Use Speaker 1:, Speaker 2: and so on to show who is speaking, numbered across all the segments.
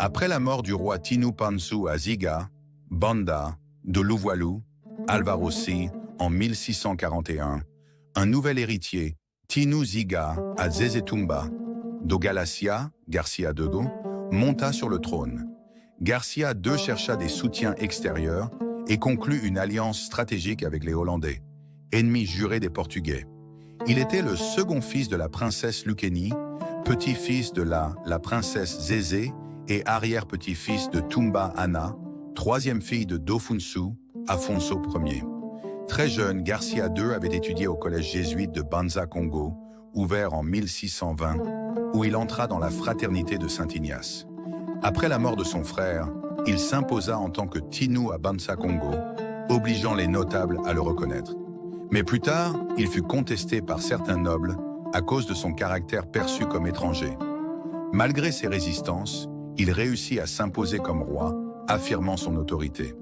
Speaker 1: Après la mort du roi Tinu Pansu à Ziga, Banda, de Luvalu, Alvarosi, en 1641, un nouvel héritier, Tinu Ziga à Zezetumba, do Galacia, Garcia II, monta sur le trône. Garcia II chercha des soutiens extérieurs et conclut une alliance stratégique avec les Hollandais, ennemis jurés des Portugais. Il était le second fils de la princesse Lucchini, petit-fils de la princesse Zézé et arrière-petit-fils de Tumba Ana, troisième fille de Dofunsu, Afonso Ier. Très jeune, Garcia II avait étudié au collège jésuite de Banza Congo, ouvert en 1620, où il entra dans la fraternité de Saint-Ignace. Après la mort de son frère, il s'imposa en tant que Tinu à Banza Congo, obligeant les notables à le reconnaître. Mais plus tard, il fut contesté par certains nobles à cause de son caractère perçu comme étranger. Malgré ses résistances, il réussit à s'imposer comme roi, affirmant son autorité.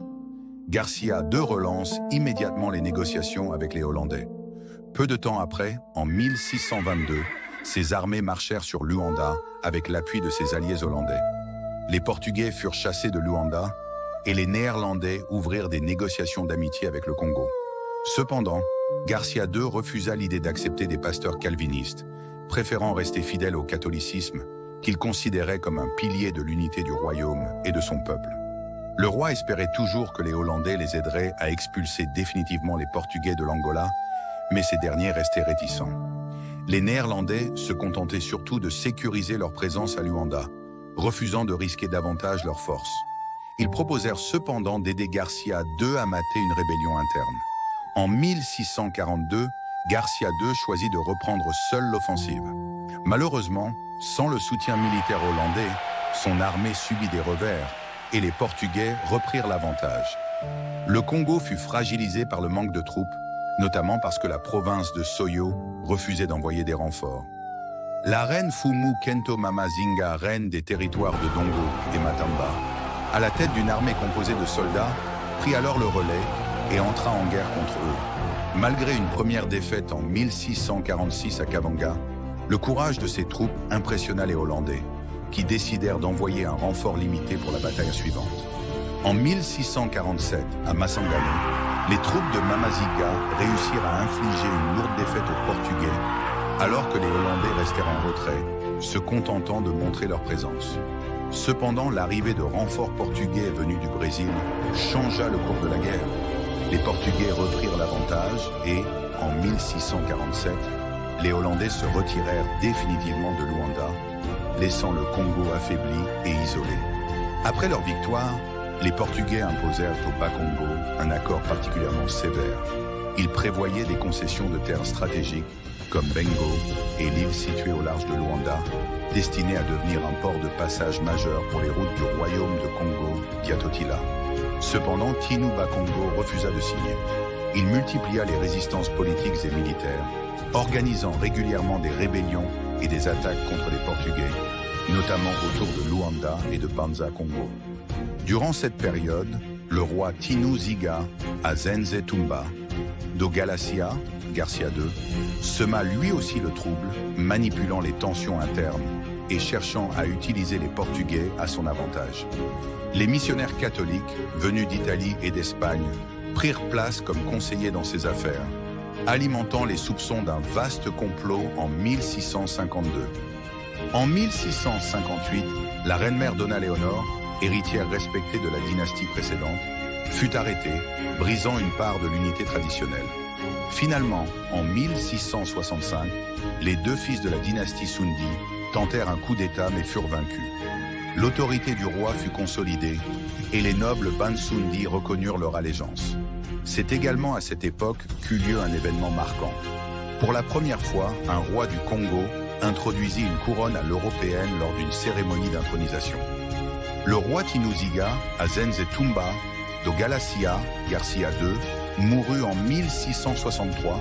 Speaker 1: Garcia II relance immédiatement les négociations avec les Hollandais. Peu de temps après, en 1622, ses armées marchèrent sur Luanda avec l'appui de ses alliés hollandais. Les Portugais furent chassés de Luanda et les Néerlandais ouvrirent des négociations d'amitié avec le Congo. Cependant, Garcia II refusa l'idée d'accepter des pasteurs calvinistes, préférant rester fidèle au catholicisme qu'il considérait comme un pilier de l'unité du royaume et de son peuple. Le roi espérait toujours que les Hollandais les aideraient à expulser définitivement les Portugais de l'Angola, mais ces derniers restaient réticents. Les Néerlandais se contentaient surtout de sécuriser leur présence à Luanda, refusant de risquer davantage leurs forces. Ils proposèrent cependant d'aider Garcia II à mater une rébellion interne. En 1642, Garcia II choisit de reprendre seul l'offensive. Malheureusement, sans le soutien militaire hollandais, son armée subit des revers et les Portugais reprirent l'avantage. Le Congo fut fragilisé par le manque de troupes, notamment parce que la province de Soyo refusait d'envoyer des renforts. La reine Fumu Kento Mamazinga, reine des territoires de Dongo et Matamba, à la tête d'une armée composée de soldats, prit alors le relais et entra en guerre contre eux. Malgré une première défaite en 1646 à Kavanga, le courage de ses troupes impressionna les Hollandais, qui décidèrent d'envoyer un renfort limité pour la bataille suivante. En 1647, à Masangani, les troupes de Mamazinga réussirent à infliger une lourde défaite aux Portugais, alors que les Hollandais restèrent en retrait, se contentant de montrer leur présence. Cependant, l'arrivée de renforts portugais venus du Brésil changea le cours de la guerre. Les Portugais reprirent l'avantage et, en 1647, les Hollandais se retirèrent définitivement de Luanda, laissant le Congo affaibli et isolé. Après leur victoire, les Portugais imposèrent au Bas-Congo un accord particulièrement sévère. Ils prévoyaient des concessions de terres stratégiques comme Bengo et l'île située au large de Luanda, destinée à devenir un port de passage majeur pour les routes du royaume de Congo, Diatotila. Cependant, Tinu Bakongo refusa de signer. Il multiplia les résistances politiques et militaires, organisant régulièrement des rébellions et des attaques contre les Portugais, notamment autour de Luanda et de Banza Congo. Durant cette période, le roi Tinu Ziga à Zenzetumba, do Galacia, Garcia II, sema lui aussi le trouble, manipulant les tensions internes et cherchant à utiliser les Portugais à son avantage. Les missionnaires catholiques, venus d'Italie et d'Espagne, prirent place comme conseillers dans ces affaires, alimentant les soupçons d'un vaste complot en 1652. En 1658, la reine-mère Donna Léonore, héritière respectée de la dynastie précédente, fut arrêtée, brisant une part de l'unité traditionnelle. Finalement, en 1665, les deux fils de la dynastie Sundi tentèrent un coup d'État mais furent vaincus. L'autorité du roi fut consolidée et les nobles Bansundi reconnurent leur allégeance. C'est également à cette époque qu'eut lieu un événement marquant. Pour la première fois, un roi du Congo introduisit une couronne à l'européenne lors d'une cérémonie d'intronisation. Le roi Tinuziga, à Zenzetumba, do Galacia, Garcia II, mourut en 1663,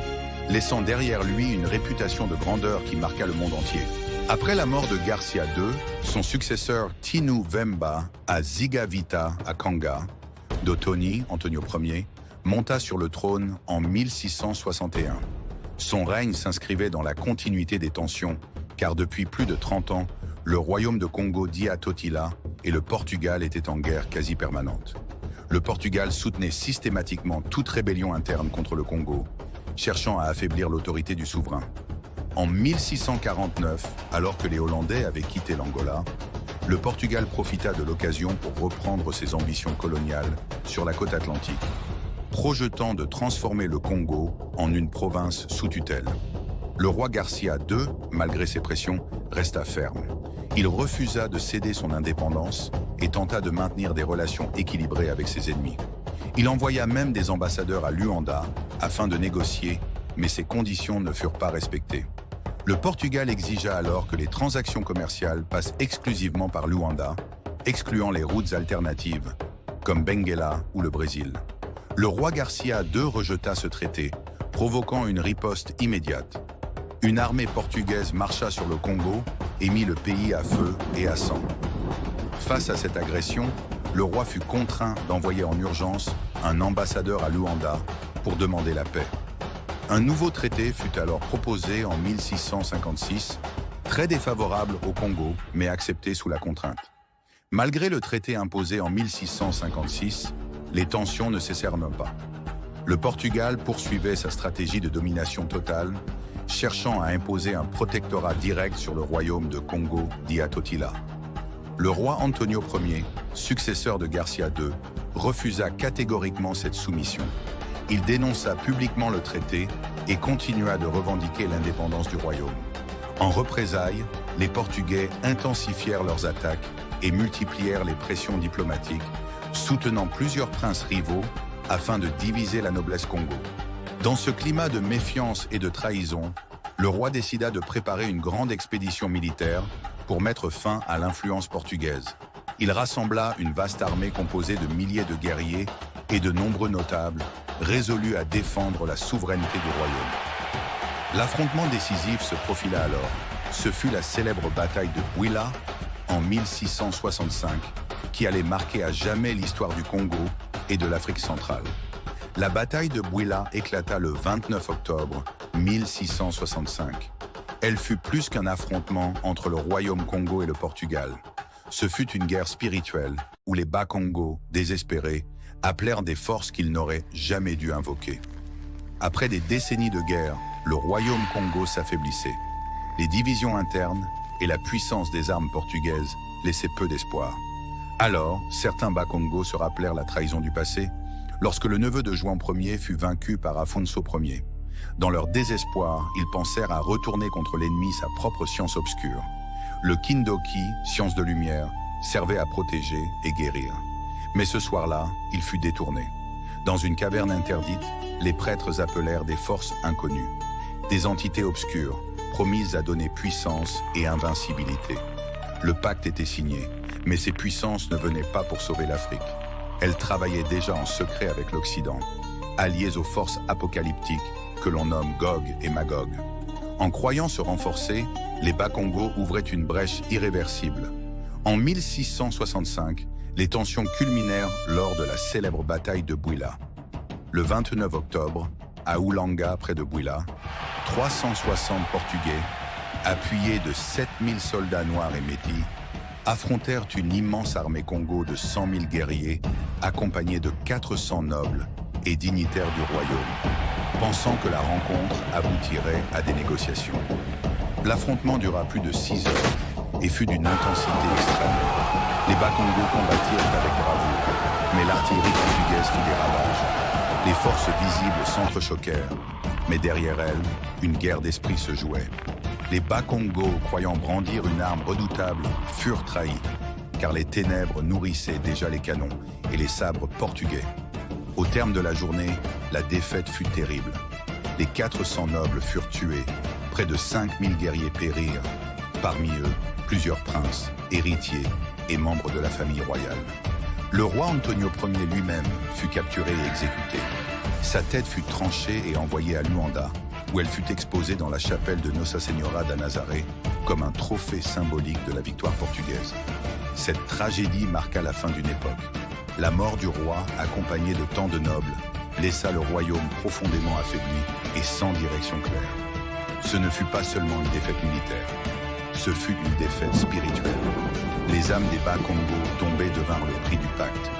Speaker 1: laissant derrière lui une réputation de grandeur qui marqua le monde entier. Après la mort de Garcia II, son successeur Tinu Vemba à Zigavita à Kanga, d'Otoni, Antonio Ier, monta sur le trône en 1661. Son règne s'inscrivait dans la continuité des tensions, car depuis plus de 30 ans, le royaume de Congo Diatotila et le Portugal était en guerre quasi permanente. Le Portugal soutenait systématiquement toute rébellion interne contre le Congo, cherchant à affaiblir l'autorité du souverain. En 1649, alors que les Hollandais avaient quitté l'Angola, le Portugal profita de l'occasion pour reprendre ses ambitions coloniales sur la côte atlantique, projetant de transformer le Congo en une province sous tutelle. Le roi Garcia II, malgré ses pressions, resta ferme. Il refusa de céder son indépendance et tenta de maintenir des relations équilibrées avec ses ennemis. Il envoya même des ambassadeurs à Luanda afin de négocier, mais ces conditions ne furent pas respectées. Le Portugal exigea alors que les transactions commerciales passent exclusivement par Luanda, excluant les routes alternatives, comme Benguela ou le Brésil. Le roi Garcia II rejeta ce traité, provoquant une riposte immédiate. Une armée portugaise marcha sur le Congo et mit le pays à feu et à sang. Face à cette agression, le roi fut contraint d'envoyer en urgence un ambassadeur à Luanda pour demander la paix. Un nouveau traité fut alors proposé en 1656, très défavorable au Congo, mais accepté sous la contrainte. Malgré le traité imposé en 1656, les tensions ne cessèrent pas. Le Portugal poursuivait sa stratégie de domination totale, cherchant à imposer un protectorat direct sur le royaume de Congo d'Iatotila. Le roi Antonio Ier, successeur de Garcia II, refusa catégoriquement cette soumission. Il dénonça publiquement le traité et continua de revendiquer l'indépendance du royaume. En représailles, les Portugais intensifièrent leurs attaques et multiplièrent les pressions diplomatiques, soutenant plusieurs princes rivaux afin de diviser la noblesse Congo. Dans ce climat de méfiance et de trahison, le roi décida de préparer une grande expédition militaire pour mettre fin à l'influence portugaise. Il rassembla une vaste armée composée de milliers de guerriers et de nombreux notables, résolus à défendre la souveraineté du royaume. L'affrontement décisif se profila alors. Ce fut la célèbre bataille de Bouila en 1665, qui allait marquer à jamais l'histoire du Congo et de l'Afrique centrale. La bataille de Bouila éclata le 29 octobre 1665. Elle fut plus qu'un affrontement entre le royaume Congo et le Portugal. Ce fut une guerre spirituelle où les Bas-Congo, désespérés, appelèrent des forces qu'ils n'auraient jamais dû invoquer. Après des décennies de guerre, le royaume Congo s'affaiblissait. Les divisions internes et la puissance des armes portugaises laissaient peu d'espoir. Alors, certains Bas-Congo se rappelèrent la trahison du passé, lorsque le neveu de Juan Ier fut vaincu par Afonso Ier. Dans leur désespoir, ils pensèrent à retourner contre l'ennemi sa propre science obscure. Le Kindoki, science de lumière, servait à protéger et guérir. Mais ce soir-là, il fut détourné. Dans une caverne interdite, les prêtres appelèrent des forces inconnues, des entités obscures, promises à donner puissance et invincibilité. Le pacte était signé, mais ces puissances ne venaient pas pour sauver l'Afrique. Elles travaillaient déjà en secret avec l'Occident, alliées aux forces apocalyptiques que l'on nomme Gog et Magog. En croyant se renforcer, les Bas-Congo ouvraient une brèche irréversible. En 1665, les tensions culminèrent lors de la célèbre bataille de Bouila. Le 29 octobre, à Oulanga, près de Bouila, 360 Portugais, appuyés de 7000 soldats noirs et métis, affrontèrent une immense armée Congo de 100 000 guerriers, accompagnés de 400 nobles et dignitaires du royaume, pensant que la rencontre aboutirait à des négociations. L'affrontement dura plus de 6 heures et fut d'une intensité extrême. Les Bas-Congo combattirent avec bravoure, mais l'artillerie portugaise fit des ravages. Les forces visibles s'entrechoquèrent, mais derrière elles, une guerre d'esprit se jouait. Les Bas-Congo, croyant brandir une arme redoutable, furent trahis, car les ténèbres nourrissaient déjà les canons et les sabres portugais. Au terme de la journée, la défaite fut terrible. Les 400 nobles furent tués, près de 5000 guerriers périrent, parmi eux, plusieurs princes, héritiers et membres de la famille royale. Le roi Antonio Ier lui-même fut capturé et exécuté. Sa tête fut tranchée et envoyée à Luanda, où elle fut exposée dans la chapelle de Nossa Senhora da Nazaré comme un trophée symbolique de la victoire portugaise. Cette tragédie marqua la fin d'une époque. La mort du roi, accompagnée de tant de nobles, laissa le royaume profondément affaibli et sans direction claire. Ce ne fut pas seulement une défaite militaire, ce fut une défaite spirituelle. Les âmes des Bas-Congo tombées devinrent le prix du pacte.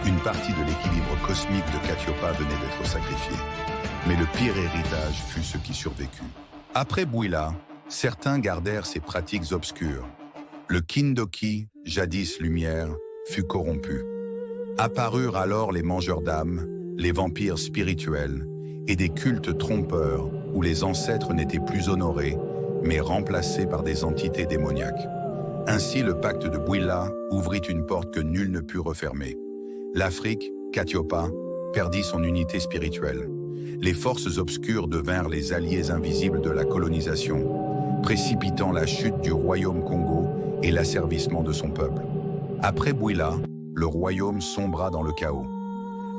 Speaker 1: Une partie de l'équilibre cosmique de Katiopa venait d'être sacrifiée. Mais le pire héritage fut ce qui survécut. Après Bwila, certains gardèrent ces pratiques obscures. Le Kindoki, jadis lumière, fut corrompu. Apparurent alors les mangeurs d'âmes, les vampires spirituels et des cultes trompeurs où les ancêtres n'étaient plus honorés, mais remplacés par des entités démoniaques. Ainsi, le pacte de Bwila ouvrit une porte que nul ne put refermer. L'Afrique, Katiopa, perdit son unité spirituelle. Les forces obscures devinrent les alliés invisibles de la colonisation, précipitant la chute du royaume Congo et l'asservissement de son peuple. Après Bwila, le royaume sombra dans le chaos.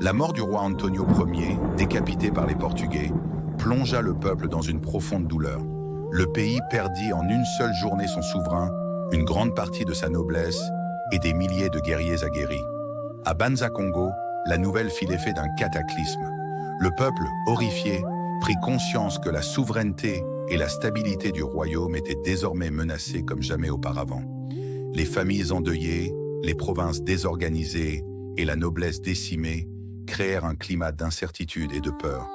Speaker 1: La mort du roi Antonio Ier, décapité par les Portugais, plongea le peuple dans une profonde douleur. Le pays perdit en une seule journée son souverain, une grande partie de sa noblesse et des milliers de guerriers aguerris. À Banza-Congo, la nouvelle fit l'effet d'un cataclysme. Le peuple, horrifié, prit conscience que la souveraineté et la stabilité du royaume étaient désormais menacées comme jamais auparavant. Les familles endeuillées, les provinces désorganisées et la noblesse décimée créèrent un climat d'incertitude et de peur.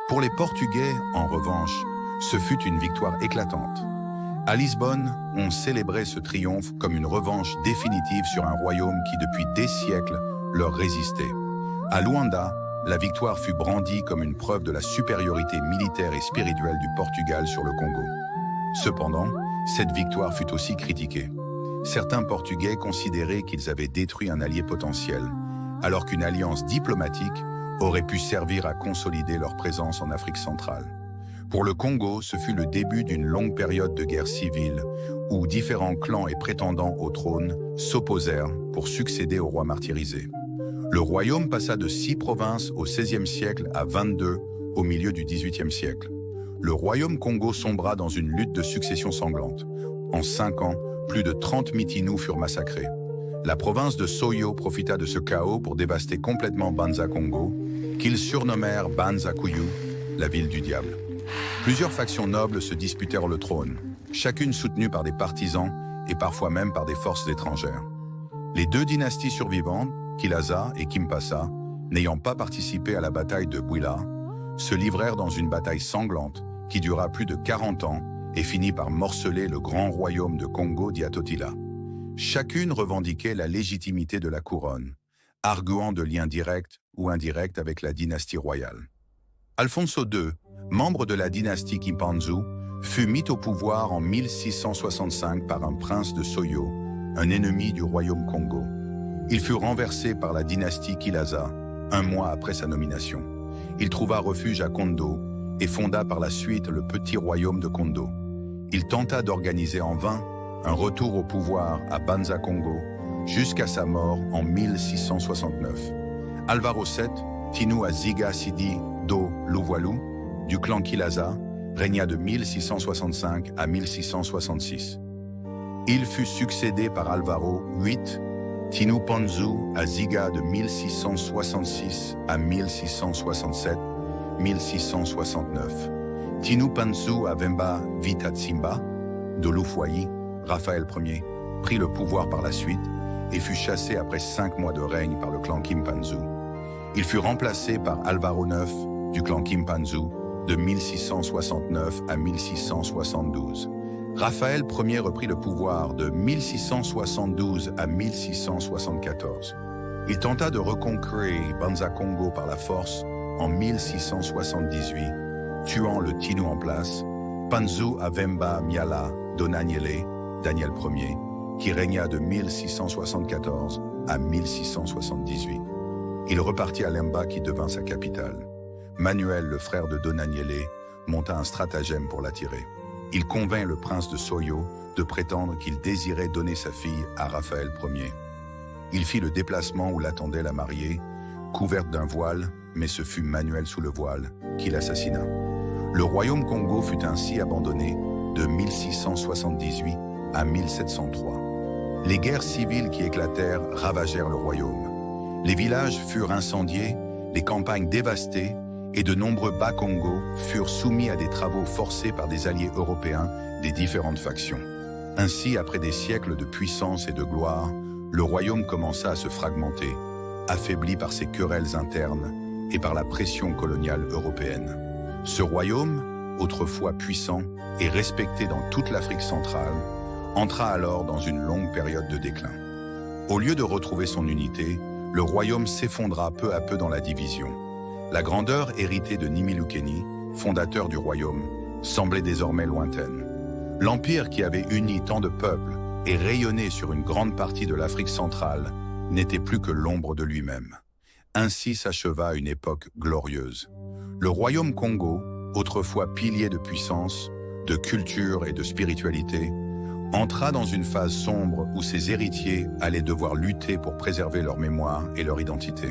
Speaker 1: Pour les Portugais, en revanche, ce fut une victoire éclatante. À Lisbonne, on célébrait ce triomphe comme une revanche définitive sur un royaume qui depuis des siècles leur résistait. À Luanda, la victoire fut brandie comme une preuve de la supériorité militaire et spirituelle du Portugal sur le Congo. Cependant, cette victoire fut aussi critiquée. Certains Portugais considéraient qu'ils avaient détruit un allié potentiel, alors qu'une alliance diplomatique aurait pu servir à consolider leur présence en Afrique centrale. Pour le Congo, ce fut le début d'une longue période de guerre civile où différents clans et prétendants au trône s'opposèrent pour succéder au roi martyrisé. Le royaume passa de 6 provinces au XVIe siècle à 22 au milieu du XVIIIe siècle. Le royaume Congo sombra dans une lutte de succession sanglante. En 5 ans, plus de 30 Mitinous furent massacrés. La province de Soyo profita de ce chaos pour dévaster complètement Banza-Congo, qu'ils surnommèrent Banza-Kuyu, la ville du diable. Plusieurs factions nobles se disputèrent le trône, chacune soutenue par des partisans et parfois même par des forces étrangères. Les 2 dynasties survivantes, Kilaza et Kimpasa, n'ayant pas participé à la bataille de Bwila, se livrèrent dans une bataille sanglante qui dura plus de 40 ans et finit par morceler le grand royaume de Congo d'Yatotila. Chacune revendiquait la légitimité de la couronne, arguant de liens directs ou indirects avec la dynastie royale. Alfonso II, membre de la dynastie Kimpanzu, fut mis au pouvoir en 1665 par un prince de Soyo, un ennemi du royaume Congo. Il fut renversé par la dynastie Kilaza, 1 mois après sa nomination. Il trouva refuge à Kondo et fonda par la suite le petit royaume de Kondo. Il tenta d'organiser en vain un retour au pouvoir à Banza-Congo jusqu'à sa mort en 1669. Alvaro VII, Tinu Aziga Sidi do Luwalu, du clan Kilaza, régna de 1665 à 1666. Il fut succédé par Alvaro VIII, Tinu Panzu Aziga de 1666 à 1667, 1669. Tinu Panzu Avemba Vitatsimba, de Lufuayi, Raphaël Ier, prit le pouvoir par la suite et fut chassé après 5 mois de règne par le clan Kimpanzu. Il fut remplacé par Alvaro IX du clan Kimpanzu de 1669 à 1672. Raphaël Ier reprit le pouvoir de 1672 à 1674. Il tenta de reconquérir Banza-Congo par la force en 1678, tuant le Tinu en place, Panzu Avemba Miala Donaniele, Daniel Ier, qui régna de 1674 à 1678. Il repartit à Lemba qui devint sa capitale. Manuel, le frère de Donaniele, monta un stratagème pour l'attirer. Il convainc le prince de Soyo de prétendre qu'il désirait donner sa fille à Raphaël Ier. Il fit le déplacement où l'attendait la mariée, couverte d'un voile, mais ce fut Manuel sous le voile qui l'assassina. Le royaume Congo fut ainsi abandonné de 1678 à 1703. Les guerres civiles qui éclatèrent ravagèrent le royaume. Les villages furent incendiés, les campagnes dévastées et de nombreux Bas-Congo furent soumis à des travaux forcés par des alliés européens des différentes factions. Ainsi, après des siècles de puissance et de gloire, le royaume commença à se fragmenter, affaibli par ses querelles internes et par la pression coloniale européenne. Ce royaume, autrefois puissant et respecté dans toute l'Afrique centrale, entra alors dans une longue période de déclin. Au lieu de retrouver son unité, le royaume s'effondra peu à peu dans la division. La grandeur héritée de Nimilukeni, fondateur du royaume, semblait désormais lointaine. L'empire qui avait uni tant de peuples et rayonné sur une grande partie de l'Afrique centrale n'était plus que l'ombre de lui-même. Ainsi s'acheva une époque glorieuse. Le royaume Congo, autrefois pilier de puissance, de culture et de spiritualité, entra dans une phase sombre où ses héritiers allaient devoir lutter pour préserver leur mémoire et leur identité.